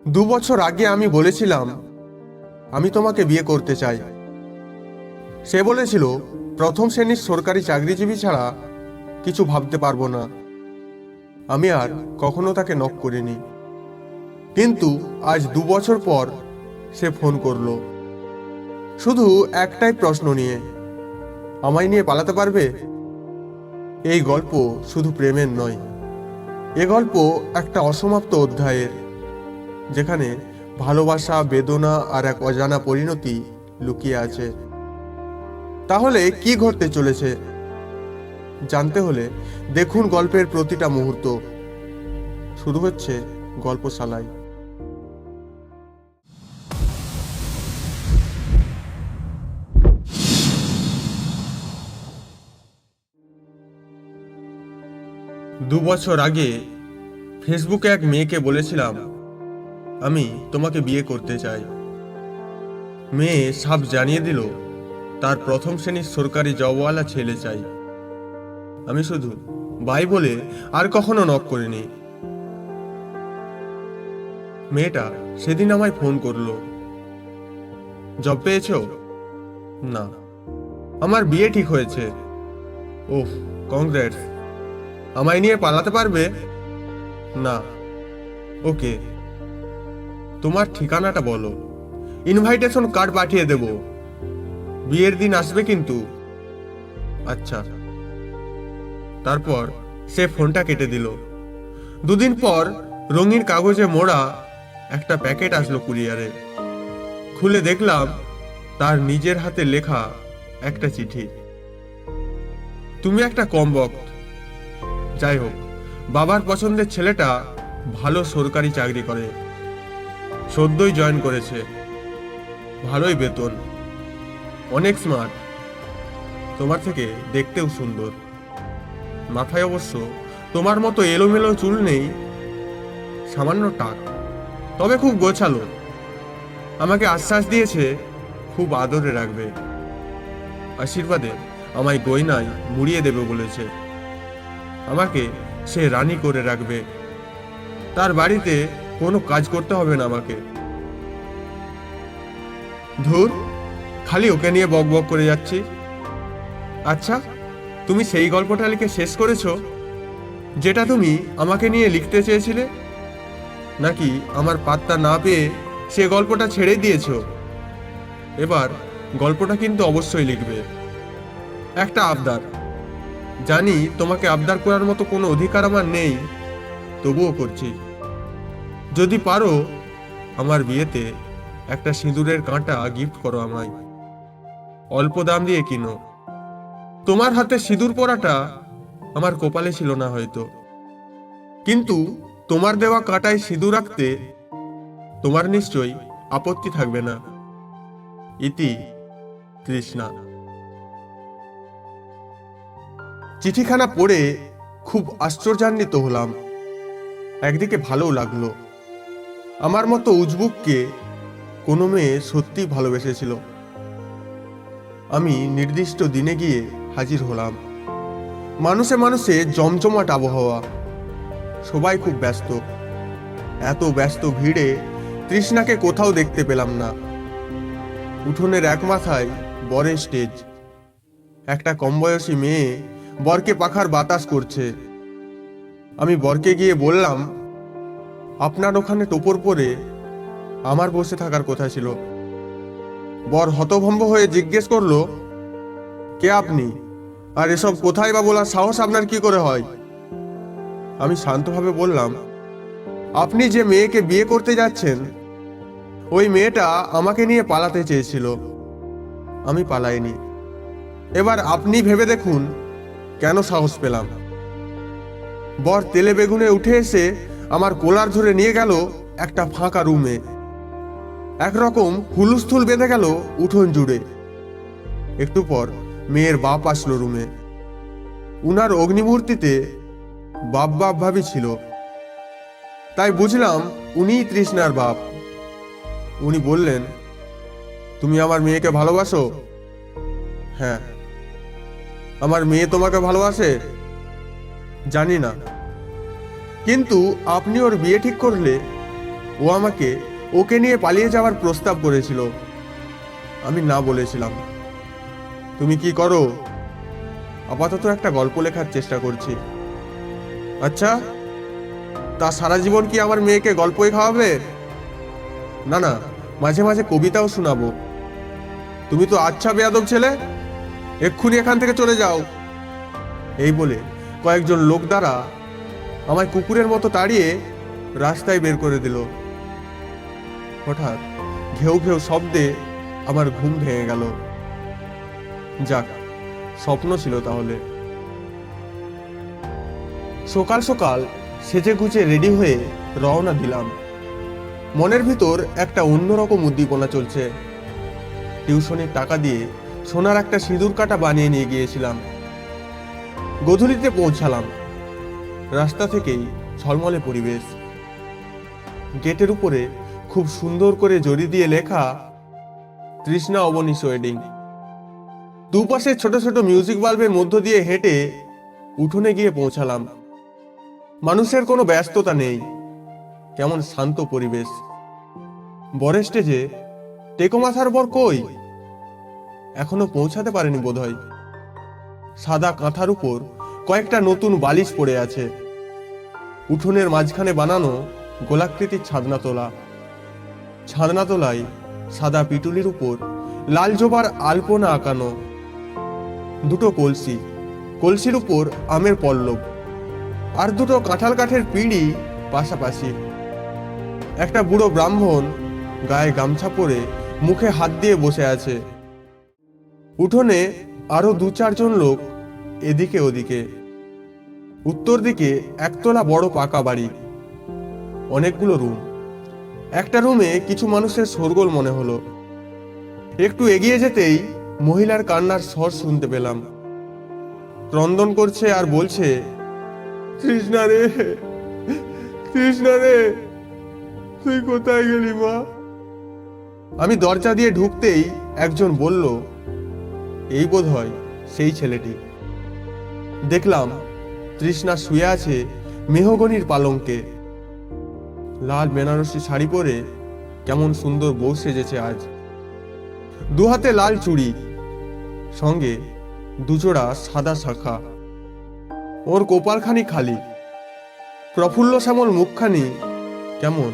2 বছর আগে আমি বলেছিলাম আমি তোমাকে বিয়ে করতে চাই। সে বলেছিল প্রথম শ্রেণীর সরকারি চাকরিজীবী ছাড়া কিছু ভাবতে পারবো না। আমি আর কখনো তাকে নক করিনি, কিন্তু আজ 2 বছর পর সে ফোন করলো, শুধু একটাই প্রশ্ন নিয়ে, আমায় নিয়ে পালাতে পারবে? এই গল্প শুধু প্রেমের নয়, এ গল্প একটা অসমাপ্ত অধ্যায়ের, যেখানে ভালোবাসা, বেদনা আর এক অজানা পরিণতি লুকিয়ে আছে। তাহলে কি ঘটতে চলেছে জানতে হলে দেখুন গল্পের প্রতিটা মুহূর্ত। শুরু হচ্ছে গল্পশালায়। দু বছর আগে ফেসবুকে এক মেয়েকে বলেছিলাম আমি তোমাকে বিয়ে করতে চাই। মেয়ে সাফ জানিয়ে দিল তার প্রথম শ্রেণীর সরকারি জবওয়ালা ছেলে চাই। আমি শুধু বাই বলে আর কখনো নক করিনি। মেয়েটা সেদিন আমায় ফোন করলো, জব পেয়েছো? না। আমার বিয়ে ঠিক হয়েছে। ওহ, কংগ্রেটস। আমায় নিয়ে পালাতে পারবে? না। ওকে, তোমার ঠিকানাটা বলো, ইনভাইটেশন কার্ড পাঠিয়ে দেব। বিয়ের দিন আসবে কিন্তু। আচ্ছা। তারপর সে ফোনটা কেটে দিল। দুদিন পর রঙিন কাগজে মোড়া একটা প্যাকেট আসলো কুরিয়ারে। খুলে দেখলাম তার নিজের হাতে লেখা একটা চিঠি। তুমি একটা কম বক্ত। যাই হোক, বাবার পছন্দের ছেলেটা ভালো সরকারি চাকরি করে, সদ্যই জয়েন করেছে, ভালোই বেতন, অনেক স্মার্ট, তোমার থেকে দেখতেও সুন্দর। মাথায় অবশ্য তোমার মতো এলোমেলো চুল নেই, সামান্য টাক, তবে খুব গোছালো। আমাকে আশ্বাস দিয়েছে খুব আদরে রাখবে, আশীর্বাদে আমায় গয়নায় মুড়িয়ে দেবে বলেছে। আমাকে সে রানী করে রাখবে, তার বাড়িতে কোনো কাজ করতে হবে না আমাকে। ধুর, খালি ওকে নিয়ে বক বক করে যাচ্ছি। আচ্ছা, তুমি সেই গল্পটা লিখে শেষ করেছো যেটা তুমি আমাকে নিয়ে লিখতে চেয়েছিলে, নাকি আমার পাত্তা না পেয়ে সে গল্পটা ছেড়ে দিয়েছো? এবার গল্পটা কিন্তু অবশ্যই লিখবে। একটা আবদার, জানি তোমাকে আবদার করার মতো কোনো অধিকার আমার নেই, তবুও করছি। যদি পারো আমার বিয়েতে একটা সিঁদুরের কাঁটা গিফট করো আমায়, অল্প দাম দিয়ে কিনো। তোমার হাতে সিঁদুর পরাটা আমার কপালে ছিল না হয়তো, কিন্তু তোমার দেওয়া কাঁটায় সিঁদুর রাখতে তোমার নিশ্চয়ই আপত্তি থাকবে না। ইতি, তৃষ্ণা। চিঠিখানা পড়ে খুব আশ্চর্যান্বিত হলাম, একদিকে ভালোও লাগলো। আমার মতো উজবুককে কোনো মেয়ে সত্যিই ভালোবেসেছিল। আমি নির্দিষ্ট দিনে গিয়ে হাজির হলাম। মানুষে মানুষে জমজমাট আবহাওয়া, সবাই খুব ব্যস্ত। এত ব্যস্ত ভিড়ে তৃষ্ণাকে কোথাও দেখতে পেলাম না। উঠোনের এক মাথায় বরের স্টেজ, একটা কম বয়সী মেয়ে বরকে পাখার বাতাস করছে। আমি বরকে গিয়ে বললাম, আপনার ওখানে টোপর পরে আমার বসে থাকার কথা ছিল। বর হতভম্ব হয়ে জিজ্ঞেস করলো, কে আপনি, আর এসব কোথায় বা বলার সাহস আপনার কি করে হয়? আমি শান্তভাবে বললাম, আপনি যে মেয়েকে বিয়ে করতে যাচ্ছেন, ওই মেয়েটা আমাকে নিয়ে পালাতে চেয়েছিল, আমি পালাইনি। এবার আপনি ভেবে দেখুন কেন সাহস পেলাম। বর তেলে বেগুনে উঠে এসে আমার কোলার ধরে নিয়ে গেল একটা ফাঁকা রুমে। একরকম হুলুস্থুল বেঁধে গেল উঠোন জুড়ে। একটু পর মেয়ের বাপ আসলো রুমে। উনার অগ্নিমূর্তিতে বাপ বাপ ভাবি ছিল, তাই বুঝলাম উনিই তৃষ্ণার বাপ। উনি বললেন, তুমি আমার মেয়েকে ভালোবাসো? হ্যাঁ। আমার মেয়ে তোমাকে ভালোবাসে? জানি না, কিন্তু আপনি ওর বিয়ে ঠিক করলে ও আমাকে ওকে নিয়ে পালিয়ে যাওয়ার প্রস্তাব করেছিল। আমি না বলেছিলাম। তুমি কি করো? আপাতত একটা গল্প লেখার চেষ্টা করছি। আচ্ছা, তা সারা জীবন কি আমার মেয়েকে গল্পই খাওয়াবে? না না, মাঝে মাঝে কবিতাও শোনাবো। তুমি তো আচ্ছা বেয়াদব ছেলে, এক্ষুনি এখান থেকে চলে যাও। এই বলে কয়েকজন লোক দ্বারা আমায় কুকুরের মতো তাড়িয়ে রাস্তায় বের করে দিল। হঠাৎ ঘেউ ঘেউ শব্দে আমার ঘুম ভেঙে গেল। যাক, স্বপ্ন ছিল তাহলে। সকাল সকাল সেজে গুজে রেডি হয়ে রওনা দিলাম। মনের ভিতর একটা অন্যরকম উদ্দীপনা চলছে। টিউশনের টাকা দিয়ে সোনার একটা সিঁদুর কাটা বানিয়ে নিয়ে গিয়েছিলাম। গোধূলিতে পৌঁছালাম। রাস্তা থেকেই ঝলমলে পরিবেশ। গেটের উপরে খুব সুন্দর করে জরি দিয়ে লেখা তৃষ্ণা অবনীশ ওয়েডিং। দুপাশে ছোট ছোট মিউজিক বাল্বের মধ্য দিয়ে হেঁটে উঠোনে গিয়ে পৌঁছালাম। মানুষের কোনো ব্যস্ততা নেই, কেমন শান্ত পরিবেশ। বরের স্টেজে টেকো মাথার বর কই? এখনো পৌঁছাতে পারেনি বোধহয়। সাদা কাঁথার উপর কয়েকটা নতুন বালিশ পড়ে আছে। উঠোনের মাঝখানে বানানো গোলাকৃতির ছাদনা তোলা। ছাদনা তোলায় সাদা পিটুলির উপর লাল জবার আলপনা আঁকানো। দুটো কলসি, কলসির উপর আমের পল্লব, আর দুটো কাঁঠাল কাঠের পিঁড়ি পাশাপাশি। একটা বুড়ো ব্রাহ্মণ গায়ে গামছা পরে মুখে হাত দিয়ে বসে আছে। উঠোনে আরো দু চারজন লোক এদিকে ওদিকে। উত্তর দিকে একতলা বড় পাকা বাড়ি, অনেকগুলো রুম। একটা রুমে কিছু মানুষের শোরগোল মনে হলো। একটু এগিয়ে যেতেই মহিলার কান্নার স্বর শুনতে পেলাম। ক্রন্দন করছে আর বলছে, তৃষ্ণা রে, তৃষ্ণা রে, তুই কোথায় গেলি মা? আমি দরজা দিয়ে ঢুকতেই একজন বলল, এই বোধ হয় সেই ছেলেটি। দেখলাম তৃষ্ণা শুয়ে আছে মেহগনির পালঙ্কে। লাল বেনারসি শাড়ি পরে কেমন সুন্দর বউ সেজেছে আজ। দুহাতে লাল চুড়ি, সঙ্গে দুজোড়া সাদা শাখা। ওর কপালখানি খালি, প্রফুল্ল শ্যামল মুখখানি কেমন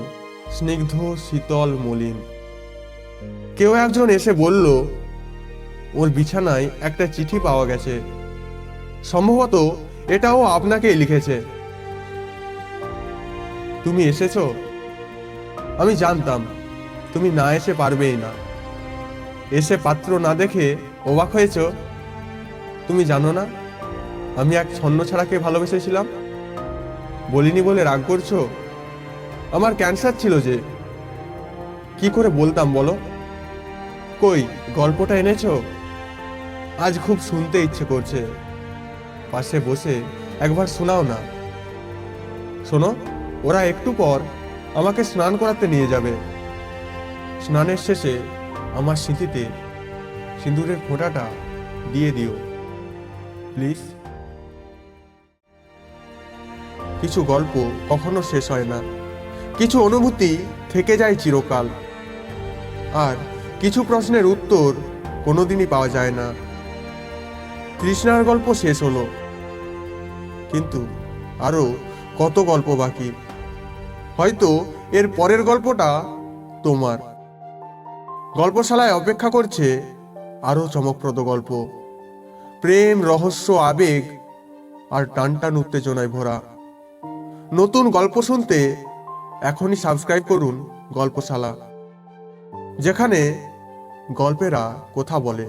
স্নিগ্ধ শীতল মলিন। কেউ একজন এসে বলল, ওর বিছানায় একটা চিঠি পাওয়া গেছে, সম্ভবত এটাও আপনাকেই লিখেছে। তুমি এসেছো? আমি জানতাম তুমি না এসে পারবেই না। এসে পাত্র না দেখে অবাক হয়েছ? তুমি জানো না আমি এক ছন্নছাড়াকে ভালোবেসেছিলাম? বলিনি বলে রাগ করছো? আমার ক্যান্সার ছিল যে। কি করে বলতাম বলো? কই গল্পটা এনেছো? আজ খুব শুনতে ইচ্ছে করছে। পাশে বসে একবার শোনাও না। শোনো, ওরা একটু পর আমাকে স্নান করাতে নিয়ে যাবে। স্নানের শেষে আমার স্মৃতিতে সিঁদুরের ফোঁটাটা দিয়ে দিও প্লিজ। কিছু গল্প কখনো শেষ হয় না, কিছু অনুভূতি থেকে যায় চিরকাল, আর কিছু প্রশ্নের উত্তর কোনোদিনই পাওয়া যায় না। তৃষ্ণার গল্প শেষ হলো, কিন্তু আরো কত গল্প বাকি। হয়তো এর পরের গল্পটা তোমার। গল্পশালায় অপেক্ষা করছে আরো চমকপ্রদ গল্প, প্রেম, রহস্য, আবেগ আর টানটান উত্তেজনায় ভরা। নতুন গল্প শুনতে এখনই সাবস্ক্রাইব করুন গল্পশালা, যেখানে গল্পেরা কথা বলে।